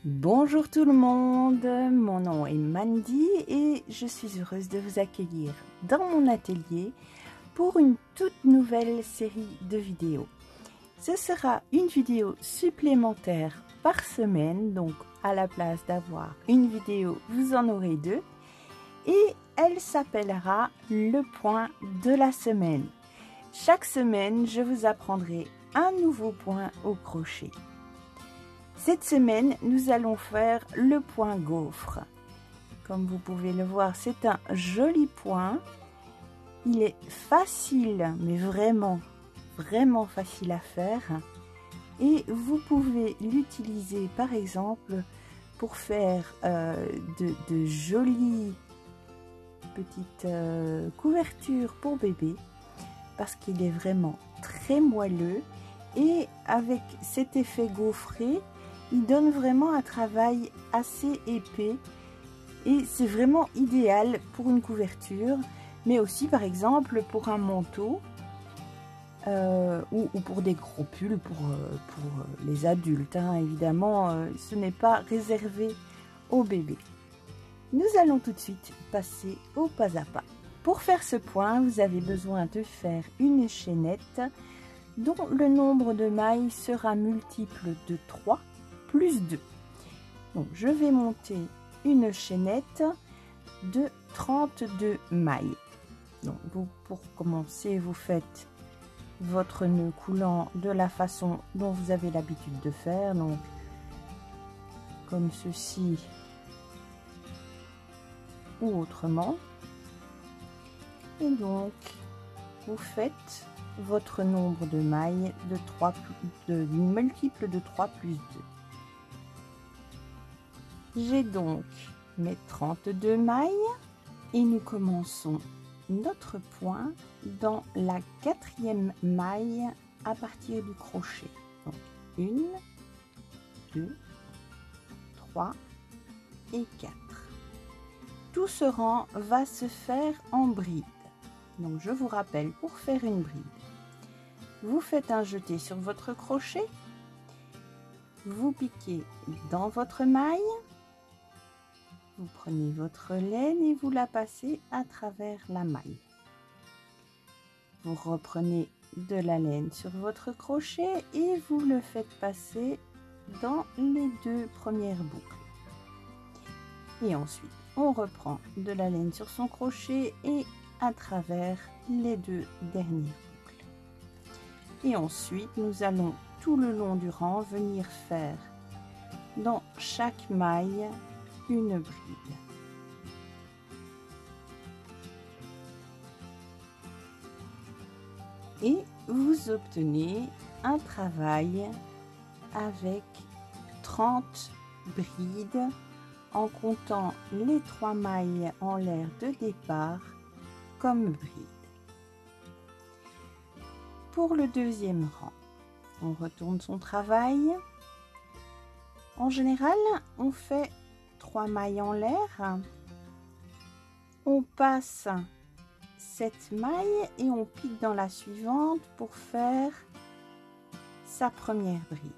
Bonjour tout le monde, mon nom est Mandy et je suis heureuse de vous accueillir dans mon atelier pour une toute nouvelle série de vidéos. Ce sera une vidéo supplémentaire par semaine, donc à la place d'avoir une vidéo, vous en aurez deux. Et elle s'appellera le point de la semaine. Chaque semaine, je vous apprendrai un nouveau point au crochet. Cette semaine, nous allons faire le point gaufre. Comme vous pouvez le voir, c'est un joli point. Il est facile, mais vraiment facile à faire. Et vous pouvez l'utiliser par exemple pour faire de jolies petites couvertures pour bébé. Parce qu'il est vraiment très moelleux. Et avec cet effet gaufré, il donne vraiment un travail assez épais et c'est vraiment idéal pour une couverture, mais aussi par exemple pour un manteau ou pour des gros pulls pour les adultes. Hein. Évidemment, ce n'est pas réservé aux bébés. Nous allons tout de suite passer au pas à pas. Pour faire ce point, vous avez besoin de faire une chaînette dont le nombre de mailles sera multiple de 3 plus 2. Donc je vais monter une chaînette de 32 mailles. Donc pour commencer, vous faites votre nœud coulant de la façon dont vous avez l'habitude de faire, donc comme ceci ou autrement. Et donc vous faites votre nombre de mailles de multiple de 3 plus 2. J'ai donc mes 32 mailles et nous commençons notre point dans la 4e maille à partir du crochet. Donc 1, 2, 3 et 4. Tout ce rang va se faire en bride. Donc je vous rappelle, pour faire une bride, vous faites un jeté sur votre crochet, vous piquez dans votre maille, vous prenez votre laine et vous la passez à travers la maille. Vous reprenez de la laine sur votre crochet et vous le faites passer dans les 2 premières boucles. Et ensuite, on reprend de la laine sur son crochet et à travers les 2 dernières boucles. Et ensuite, nous allons tout le long du rang venir faire dans chaque maille une bride. Et vous obtenez un travail avec 30 brides en comptant les 3 mailles en l'air de départ comme bride. Pour le deuxième rang, on retourne son travail. En général, on fait 3 mailles en l'air, on passe cette maille et on pique dans la suivante pour faire sa première bride.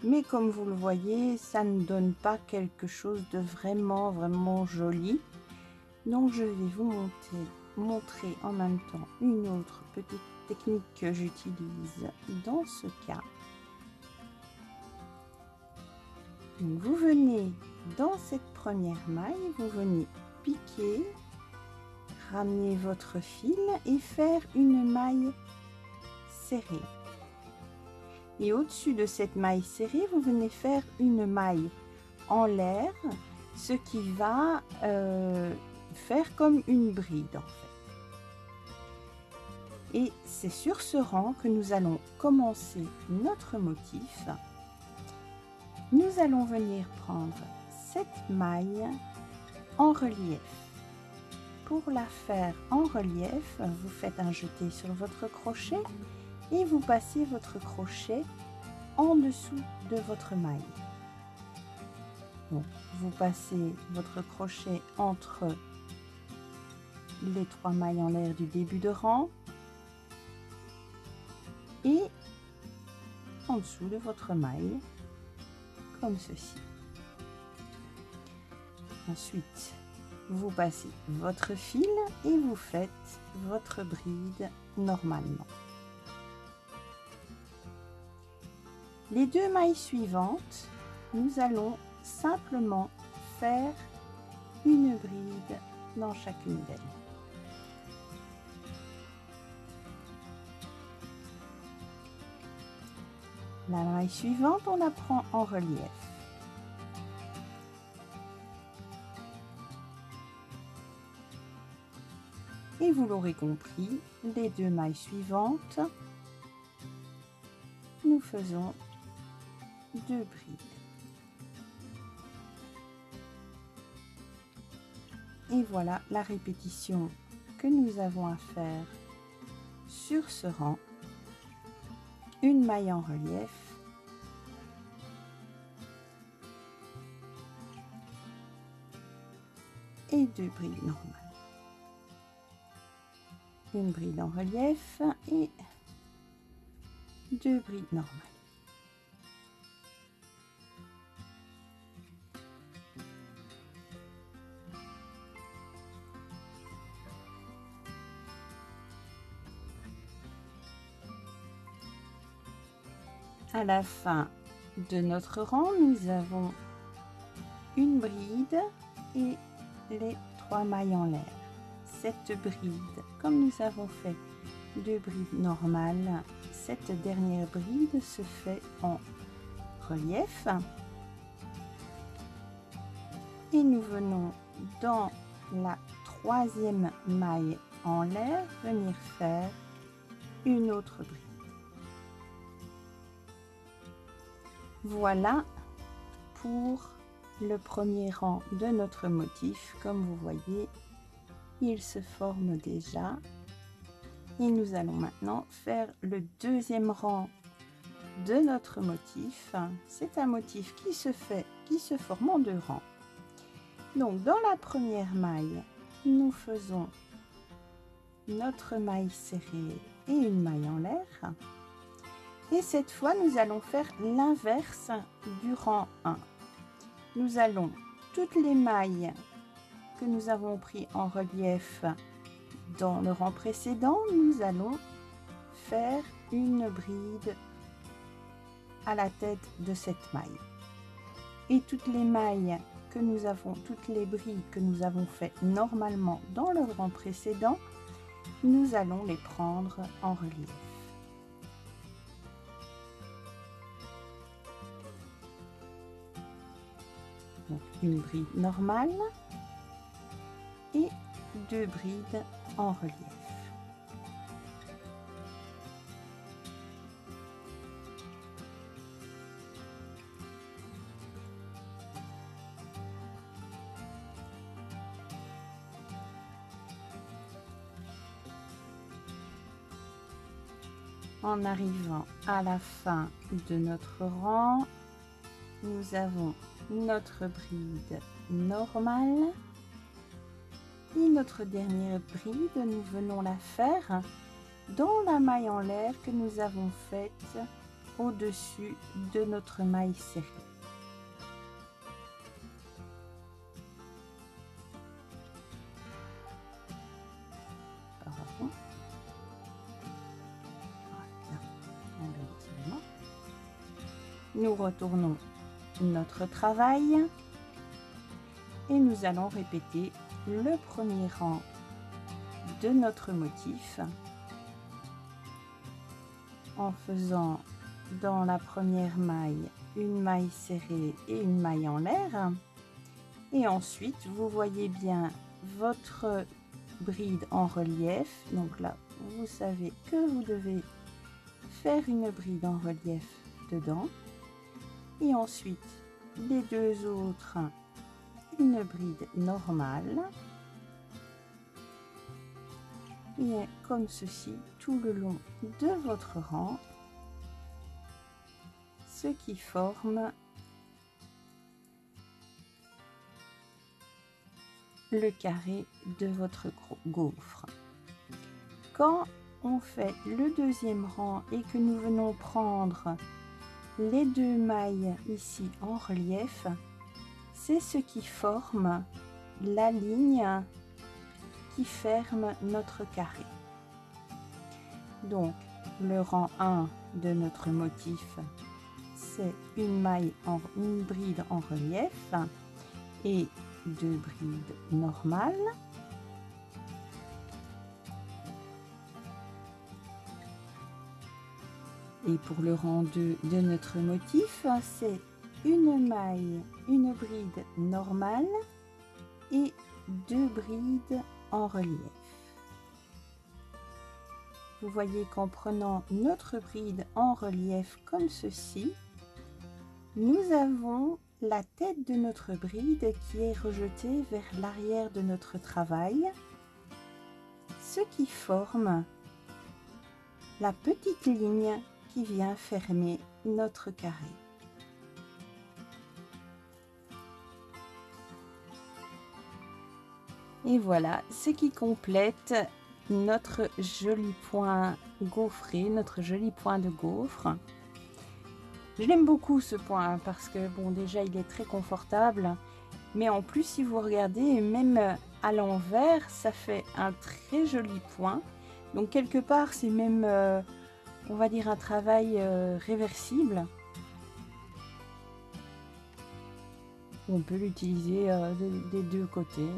Mais comme vous le voyez, ça ne donne pas quelque chose de vraiment joli. Donc je vais vous montrer en même temps une autre petite technique que j'utilise dans ce cas. Donc vous venez dans cette première maille, vous venez piquer, ramener votre fil et faire une maille serrée. Et au-dessus de cette maille serrée, vous venez faire une maille en l'air, ce qui va faire comme une bride en fait. Et c'est sur ce rang que nous allons commencer notre motif. Nous allons venir prendre cette maille en relief. Pour la faire en relief, vous faites un jeté sur votre crochet et vous passez votre crochet en dessous de votre maille. Donc, vous passez votre crochet entre les 3 mailles en l'air du début de rang et en dessous de votre maille, comme ceci. Ensuite, vous passez votre fil et vous faites votre bride normalement. Les 2 mailles suivantes, nous allons simplement faire une bride dans chacune d'elles. La maille suivante, on la prend en relief. Et vous l'aurez compris, les 2 mailles suivantes, nous faisons 2 brides. Et voilà la répétition que nous avons à faire sur ce rang. Une maille en relief, et 2 brides normales. Une bride en relief et 2 brides normales. À la fin de notre rang, nous avons une bride et les 3 mailles en l'air. Cette bride, comme nous avons fait 2 brides normales, cette dernière bride se fait en relief. Et nous venons dans la 3e maille en l'air venir faire une autre bride. Voilà pour le premier rang de notre motif. Comme vous voyez, il se forme déjà. Et nous allons maintenant faire le 2e rang de notre motif. C'est un motif qui se forme en 2 rangs. Donc dans la première maille, nous faisons notre maille serrée et une maille en l'air. Et cette fois, nous allons faire l'inverse du rang 1. Nous allons toutes les mailles que nous avons pris en relief dans le rang précédent, nous allons faire une bride à la tête de cette maille. Et toutes les mailles que nous avons, toutes les brides que nous avons fait normalement dans le rang précédent, nous allons les prendre en relief. Donc une bride normale et 2 brides en relief. En arrivant à la fin de notre rang, nous avons notre bride normale et notre dernière bride, nous venons la faire dans la maille en l'air que nous avons faite au-dessus de notre maille serrée. Pardon. Voilà. Nous retournons notre travail et nous allons répéter le premier rang de notre motif en faisant dans la première maille une maille serrée et une maille en l'air. Et ensuite, vous voyez bien votre bride en relief. Donc là, vous savez que vous devez faire une bride en relief dedans. Et ensuite, les 2 autres, une bride normale. Et comme ceci, tout le long de votre rang, ce qui forme le carré de votre gaufre. Quand on fait le 2e rang et que nous venons prendre les 2 mailles ici en relief, c'est ce qui forme la ligne qui ferme notre carré. Donc le rang 1 de notre motif, c'est une bride en relief et 2 brides normales. Et pour le rang 2 de notre motif, c'est une bride normale et 2 brides en relief. Vous voyez qu'en prenant notre bride en relief comme ceci, nous avons la tête de notre bride qui est rejetée vers l'arrière de notre travail, ce qui forme la petite ligne qui vient fermer notre carré. Et voilà ce qui complète notre joli point gaufré, notre joli point de gaufre. Je l'aime beaucoup ce point parce que bon, déjà il est très confortable, mais en plus si vous regardez même à l'envers, ça fait un très joli point. Donc quelque part c'est même on va dire un travail réversible. On peut l'utiliser des 2 côtés.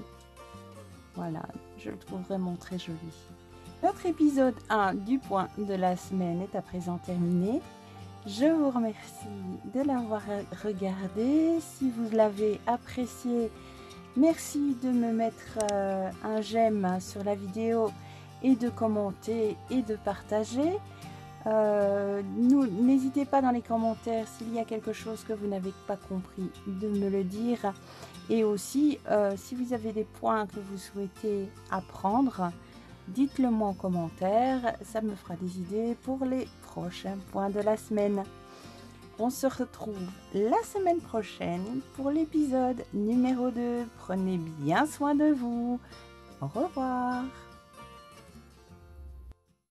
Voilà, je le trouve vraiment très joli. Notre épisode 1 du point de la semaine est à présent terminé. Je vous remercie de l'avoir regardé. Si vous l'avez apprécié, merci de me mettre un j'aime sur la vidéo et de commenter et de partager. N'hésitez pas dans les commentaires s'il y a quelque chose que vous n'avez pas compris de me le dire, et aussi si vous avez des points que vous souhaitez apprendre, dites-le moi en commentaire, ça me fera des idées pour les prochains points de la semaine. On se retrouve la semaine prochaine pour l'épisode numéro 2. Prenez bien soin de vous. Au revoir.